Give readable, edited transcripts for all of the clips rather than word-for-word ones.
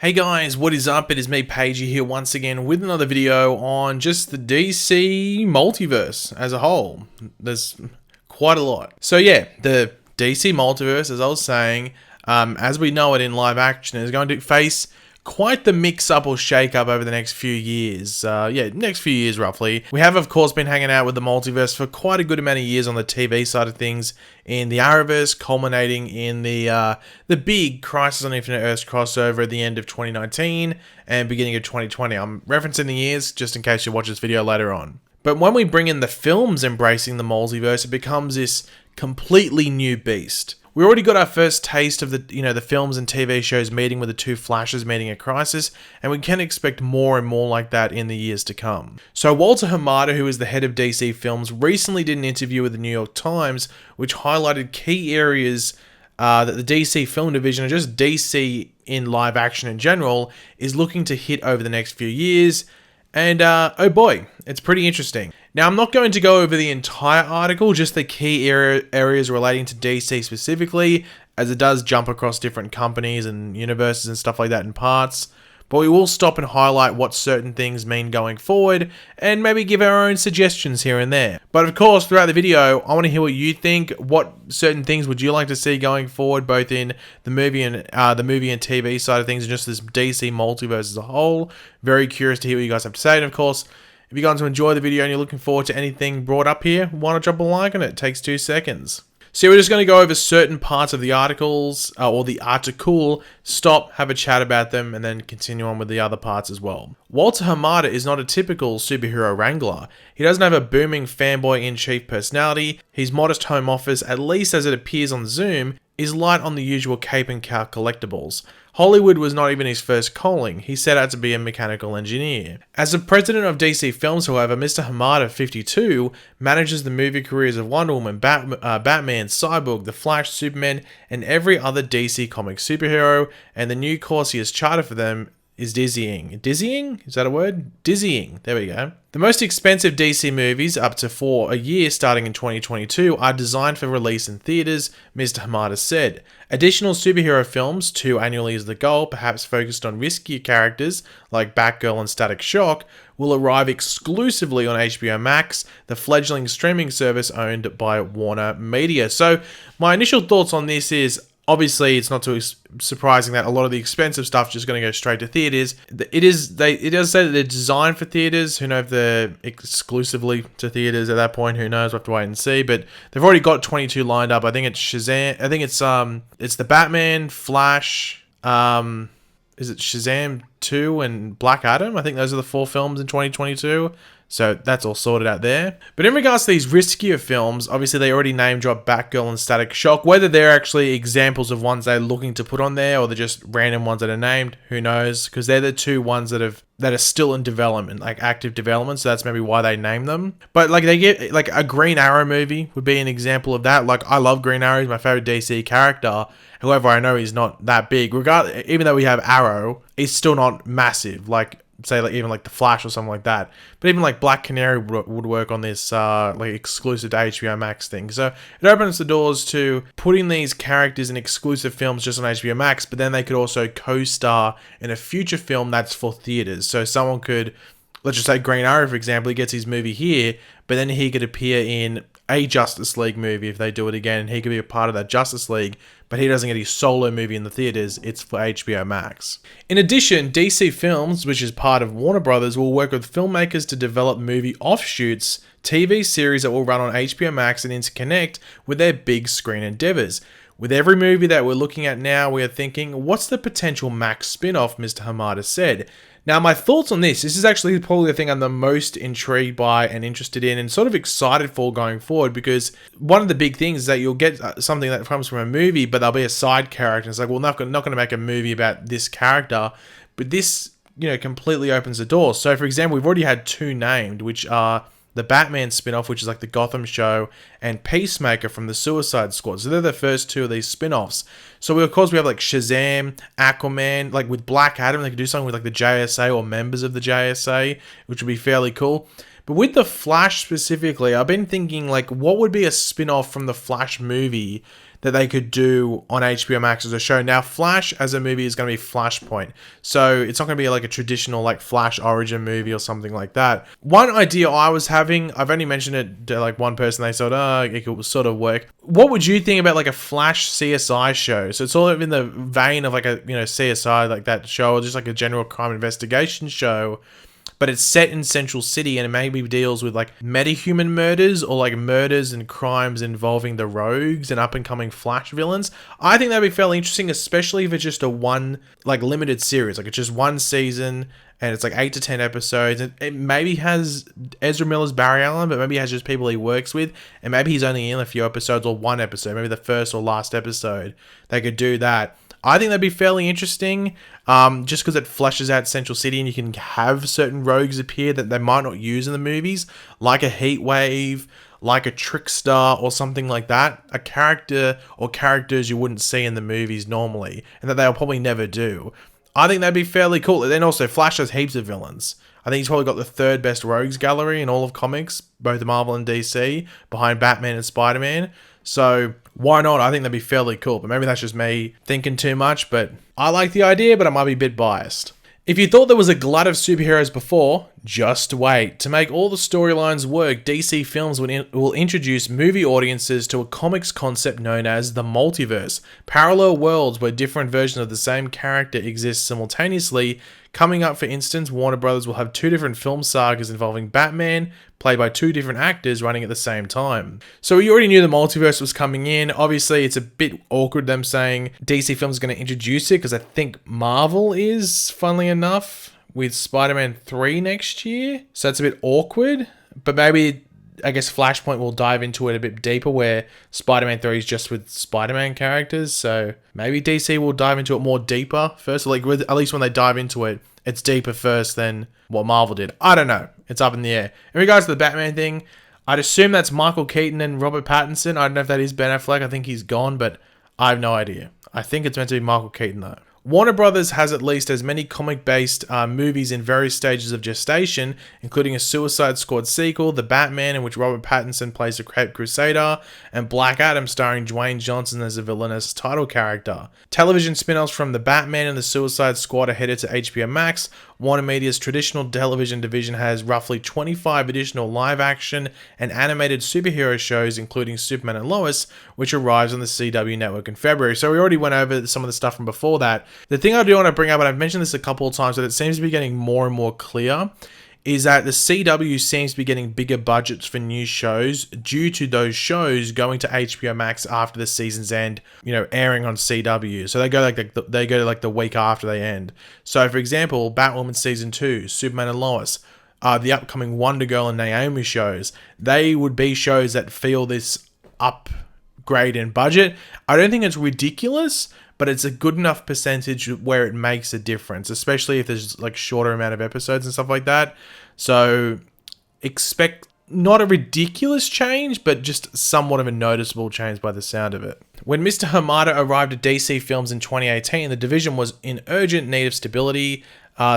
Hey guys, what is up? It is me, Pagey, here once again with another video on just the DC Multiverse as a whole. There's quite a lot. So yeah, the DC Multiverse, as I was saying, as we know it in live action, is going to face quite the mix-up or shake-up over the next few years. Next few years roughly. We have, of course, been hanging out with the Multiverse for quite a good amount of years on the TV side of things in the Arrowverse, culminating in the big Crisis on Infinite Earths crossover at the end of 2019 and beginning of 2020. I'm referencing the years just in case you watch this video later on. But when we bring in the films embracing the Multiverse, it becomes this completely new beast. We already got our first taste of the films and TV shows meeting with the two Flashes meeting at Crisis, and we can expect more and more like that in the years to come. So Walter Hamada, who is the head of DC Films, recently did an interview with the New York Times, which highlighted key areas that the DC film division, and just DC in live action in general, is looking to hit over the next few years. And oh boy, it's pretty interesting. Now, I'm not going to go over the entire article, just the key areas relating to DC specifically, as it does jump across different companies and universes and stuff like that in parts. But we will stop and highlight what certain things mean going forward, and maybe give our own suggestions here and there. But of course, throughout the video, I want to hear what you think. What certain things would you like to see going forward, both in the movie and TV side of things, and just this DC multiverse as a whole? Very curious to hear what you guys have to say. And of course, if you're going to enjoy the video and you're looking forward to anything brought up here, why not drop a like on it? It takes 2 seconds. So we're just going to go over certain parts of the articles, or the article, stop, have a chat about them, and then continue on with the other parts as well. Walter Hamada is not a typical superhero wrangler. He doesn't have a booming fanboy-in-chief personality. His modest home office, at least as it appears on Zoom, is light on the usual cape and cow collectibles. Hollywood was not even his first calling. He set out to be a mechanical engineer. As the president of DC Films, however, Mr. Hamada, 52, manages the movie careers of Wonder Woman, Batman, Cyborg, The Flash, Superman, and every other DC comic superhero, and the new course he has charted for them is dizzying. Dizzying? Is that a word? Dizzying. There we go. The most expensive DC movies, up to 4 a year starting in 2022, are designed for release in theaters, Mr. Hamada said. Additional superhero films, 2 annually is the goal, perhaps focused on riskier characters like Batgirl and Static Shock, will arrive exclusively on HBO Max, the fledgling streaming service owned by Warner Media. So my initial thoughts on this is, obviously, it's not too surprising that a lot of the expensive stuff is just going to go straight to theaters. It does say that they're designed for theaters. Who knows if they're exclusively to theaters at that point? Who knows? We'll have to wait and see. But they've already got 22 lined up. I think it's Shazam. I think it's the Batman, Flash. Is it Shazam 2 and Black Adam? I think those are the 4 films in 2022. So that's all sorted out there. But in regards to these riskier films, obviously they already name drop Batgirl and Static Shock. Whether they're actually examples of ones they're looking to put on there, or they're just random ones that are named, who knows? Because they're the 2 ones that are still in development, like active development. So that's maybe why they name them. But like they get like a Green Arrow movie would be an example of that. Like I love Green Arrow; he's my favorite DC character. However, I know he's not that big. Even though we have Arrow, he's still not massive. Like, say, like even like the Flash or something like that. But even like Black Canary would work on this like exclusive to HBO Max thing. So it opens the doors to putting these characters in exclusive films just on HBO Max, but then they could also co-star in a future film that's for theaters. So someone could, let's just say Green Arrow, for example, he gets his movie here, but then he could appear in a Justice League movie if they do it again, and he could be a part of that Justice League, but he doesn't get his solo movie in the theaters. It's for HBO Max. In addition, DC Films, which is part of Warner Brothers, will work with filmmakers to develop movie offshoots, TV series that will run on HBO Max and interconnect with their big screen endeavors. With every movie that we're looking at now, we are thinking, what's the potential Max spin-off, Mr. Hamada said. Now, my thoughts on this is actually probably the thing I'm the most intrigued by and interested in and sort of excited for going forward, because one of the big things is that you'll get something that comes from a movie, but there'll be a side character. It's like, well, not going to make a movie about this character, but this, completely opens the door. So, for example, we've already had 2 named, which are the Batman spin-off, which is like the Gotham show, and Peacemaker from the Suicide Squad. So they're the first 2 of these spin-offs. So of course we have like Shazam, Aquaman, like with Black Adam, they could do something with like the JSA or members of the JSA, which would be fairly cool. But with the Flash specifically, I've been thinking, like, what would be a spin-off from the Flash movie that they could do on HBO Max as a show? Now, Flash as a movie is going to be Flashpoint, so it's not going to be like a traditional like Flash origin movie or something like that. One idea I was having, I've only mentioned it to like one person, they said, oh, it could sort of work. What would you think about like a Flash CSI show? So it's all in the vein of like a, you know, CSI, like that show, or just like a general crime investigation show, but it's set in Central City, and it maybe deals with like metahuman murders or like murders and crimes involving the Rogues and up and coming Flash villains. I think that'd be fairly interesting, especially if it's just a one like limited series, like it's just one season and it's like 8 to 10 episodes. It maybe has Ezra Miller's Barry Allen, but maybe has just people he works with, and maybe he's only in a few episodes or one episode, maybe the first or last episode. They could do that. I think that'd be fairly interesting, just because it fleshes out Central City and you can have certain rogues appear that they might not use in the movies, like a Heat Wave, like a Trickster, or something like that. A character or characters you wouldn't see in the movies normally, and that they'll probably never do. I think that'd be fairly cool. Then also, Flash has heaps of villains. I think he's probably got the third best rogues gallery in all of comics, both Marvel and DC, behind Batman and Spider-Man. So why not? I think that'd be fairly cool, but maybe that's just me thinking too much, but I like the idea, but I might be a bit biased. If you thought there was a glut of superheroes before, just wait. To make all the storylines work, DC Films will introduce movie audiences to a comics concept known as the Multiverse. Parallel worlds where different versions of the same character exist simultaneously. Coming up, for instance, Warner Brothers will have 2 different film sagas involving Batman, played by 2 different actors running at the same time. So we already knew the Multiverse was coming in. Obviously, it's a bit awkward them saying DC Films is going to introduce it, because I think Marvel is, funnily enough, with Spider-Man 3 next year. So that's a bit awkward, but maybe, I guess Flashpoint will dive into it a bit deeper, where Spider-Man 3 is just with Spider-Man characters. So maybe DC will dive into it more deeper first. Like, at least when they dive into it, it's deeper first than what Marvel did. I don't know. It's up in the air. In regards to the Batman thing, I'd assume that's Michael Keaton and Robert Pattinson. I don't know if that is Ben Affleck. I think he's gone, but I have no idea. I think it's meant to be Michael Keaton though. Warner Brothers has at least as many comic-based movies in various stages of gestation, including a Suicide Squad sequel, The Batman, in which Robert Pattinson plays the Cape Crusader, and Black Adam, starring Dwayne Johnson as a villainous title character. Television spin-offs from The Batman and the Suicide Squad are headed to HBO Max. Warner Media's traditional television division has roughly 25 additional live-action and animated superhero shows, including Superman and Lois, which arrives on the CW network in February. So we already went over some of the stuff from before that. The thing I do want to bring up, and I've mentioned this a couple of times, but it seems to be getting more and more clear, is that the CW seems to be getting bigger budgets for new shows due to those shows going to HBO Max after the season's end, you know, airing on CW. So they go like the week after they end. So for example, Batwoman season 2, Superman and Lois, the upcoming Wonder Girl and Naomi shows, they would be shows that feel this upgrade in budget. I don't think it's ridiculous, but it's a good enough percentage where it makes a difference, especially if there's like shorter amount of episodes and stuff like that. So expect not a ridiculous change, but just somewhat of a noticeable change by the sound of it. When Mr. Hamada arrived at DC Films in 2018, the division was in urgent need of stability.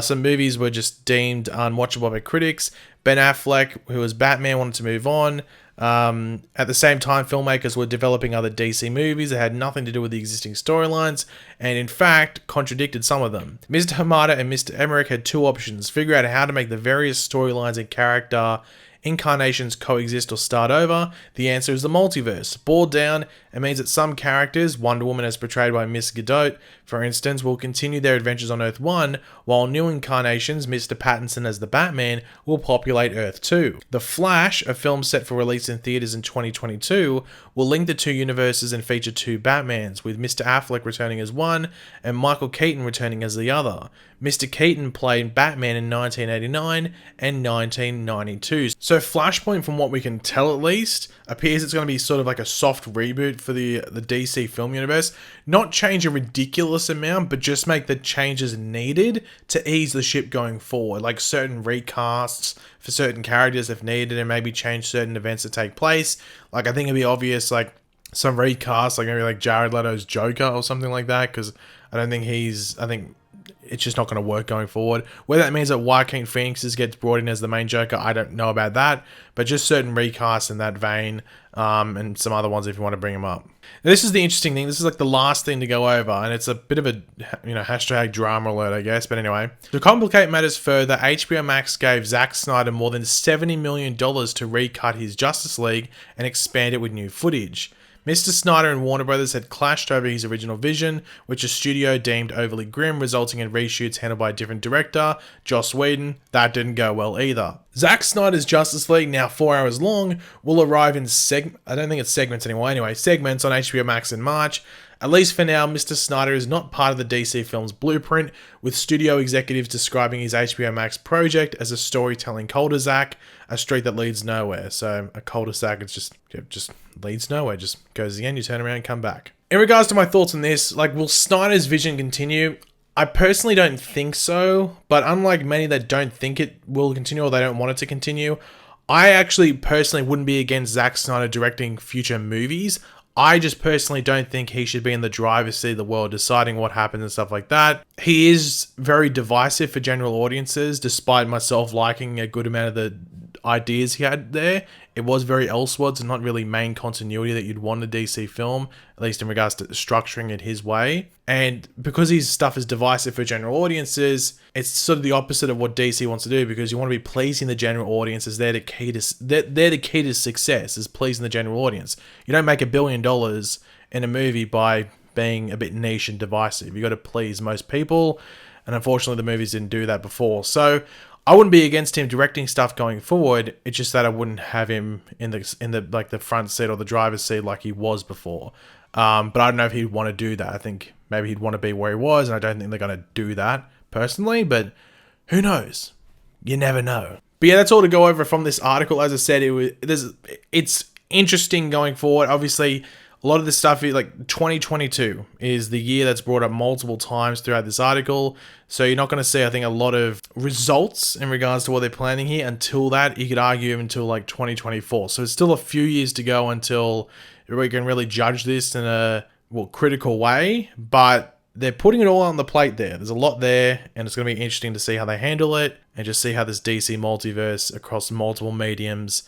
Some movies were just deemed unwatchable by critics. Ben Affleck, who was Batman, wanted to move on. At the same time, filmmakers were developing other DC movies that had nothing to do with the existing storylines, and in fact, contradicted some of them. Mr. Hamada and Mr. Emmerich had 2 options: figure out how to make the various storylines and character incarnations coexist or start over. The answer is the multiverse. Boiled down, it means that some characters, Wonder Woman as portrayed by Miss Gadot, for instance, will continue their adventures on Earth 1, while new incarnations, Mr. Pattinson as the Batman, will populate Earth 2. The Flash, a film set for release in theaters in 2022, will link the 2 universes and feature 2 Batmans, with Mr. Affleck returning as one and Michael Keaton returning as the other. Mr. Keaton played Batman in 1989 and 1992. So Flashpoint, from what we can tell at least, appears it's going to be sort of like a soft reboot for the DC film universe. Not change a ridiculous amount, but just make the changes needed to ease the ship going forward. Like certain recasts for certain characters if needed, and maybe change certain events that take place. Like I think it'd be obvious, like some recasts, like maybe like Jared Leto's Joker or something like that, because I think it's just not going to work going forward. Whether that means that Joaquin Phoenix gets brought in as the main Joker, I don't know about that. But just certain recasts in that vein, and some other ones if you want to bring them up. Now, this is the interesting thing. This is like the last thing to go over, and it's a bit of a, hashtag drama alert, I guess. But anyway, to complicate matters further, HBO Max gave Zack Snyder more than $70 million to recut his Justice League and expand it with new footage. Mr. Snyder and Warner Brothers had clashed over his original vision, which a studio deemed overly grim, resulting in reshoots handled by a different director, Joss Whedon. That didn't go well either. Zack Snyder's Justice League, now 4 hours long, will arrive in I don't think it's segments anymore. Anyway, segments on HBO Max in March. At least for now, Mr. Snyder is not part of the DC film's blueprint, with studio executives describing his HBO Max project as a storytelling cul-de-sac, a street that leads nowhere. So a cul-de-sac, it's just leads nowhere, just goes again, you turn around and come back. In regards to my thoughts on this, like, will Snyder's vision continue? I personally don't think so, but unlike many that don't think it will continue or they don't want it to continue, I actually personally wouldn't be against Zack Snyder directing future movies. I just personally don't think he should be in the driver's seat of the world deciding what happens and stuff like that. He is very divisive for general audiences, despite myself liking a good amount of the ideas he had there. It was very Elseworlds and not really main continuity that you'd want a DC film, at least in regards to structuring it his way. And because his stuff is divisive for general audiences, it's sort of the opposite of what DC wants to do, because you want to be pleasing the general audience. They're the key to success, is pleasing the general audience. You don't make $1 billion in a movie by being a bit niche and divisive. You got to please most people, and unfortunately the movies didn't do that before. So I wouldn't be against him directing stuff going forward. It's just that I wouldn't have him in the like the front seat or the driver's seat like he was before. But I don't know if he'd want to do that. I think maybe he'd want to be where he was, and I don't think they're going to do that personally. But who knows? You never know. But yeah, that's all to go over from this article. As I said, it's interesting going forward. Obviously, a lot of this stuff, like 2022 is the year that's brought up multiple times throughout this article. So you're not going to see, I think, a lot of results in regards to what they're planning here until that. You could argue until like 2024. So it's still a few years to go until we can really judge this in a critical way. But they're putting it all on the plate there. There's a lot there, and it's going to be interesting to see how they handle it and just see how this DC multiverse across multiple mediums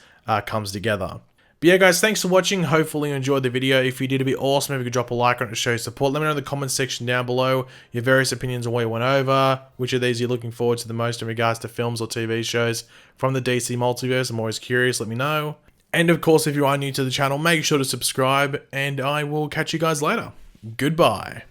comes together. But yeah, guys, thanks for watching. Hopefully you enjoyed the video. If you did, it'd be awesome if you could drop a like on it to show support. Let me know in the comments section down below your various opinions on what you went over. Which of these you're looking forward to the most in regards to films or TV shows from the DC multiverse. I'm always curious. Let me know. And of course, if you are new to the channel, make sure to subscribe, and I will catch you guys later. Goodbye.